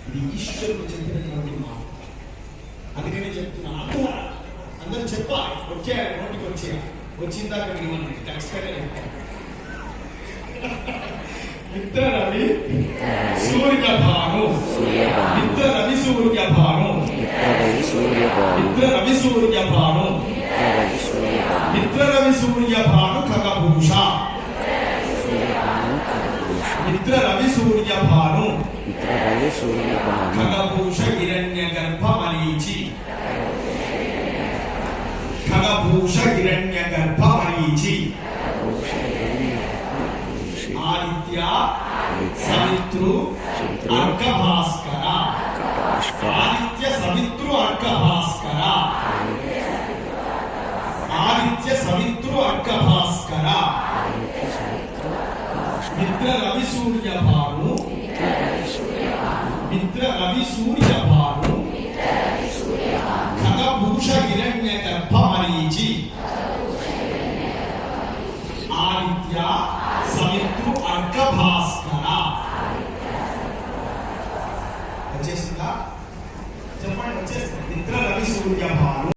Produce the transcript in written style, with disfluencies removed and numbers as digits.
ఇది ఈశ్వరుడు చెప్పినటువంటి మాట. అందుకనే చెప్తున్నా, అందరూ చెప్పాలి, వచ్చేయాలి, నోటికి వచ్చేయాలి. వచ్చిందాక వినండి, ఖచ్చితంగా చెప్తాను. మిత్ర రవి సూర్య భాను, మిత్ర రవి సూర్య భాను, మిత్ర రవి సూర్య భాను, మిత్ర రవి సూర్య భాను ఖగభూష, మిత్ర రవి సూర్య భాను ఖగభూష హిరణ్య గర్భ మరీచి, ఖగభూష హిరణ్య గర్భ మరీచి, ఆదిత్య సవితృ అర్క భాస్కర, ఆదిత్య సవితృ అర్క భాస్కర, ఆదిత్య సవితృ అర్క భాస్కర, మిత్ర రవి సూర్య భాను, మిత్ర రవి సూర్య భాను ఖగభూష హిరణ్య గర్భ మరీచి, ఆదిత్య సవితృ అర్క భాస్కర. వచ్చేసిందా? చెప్పండి, వచ్చేసింది. మిత్ర రవి సూర్య భాను.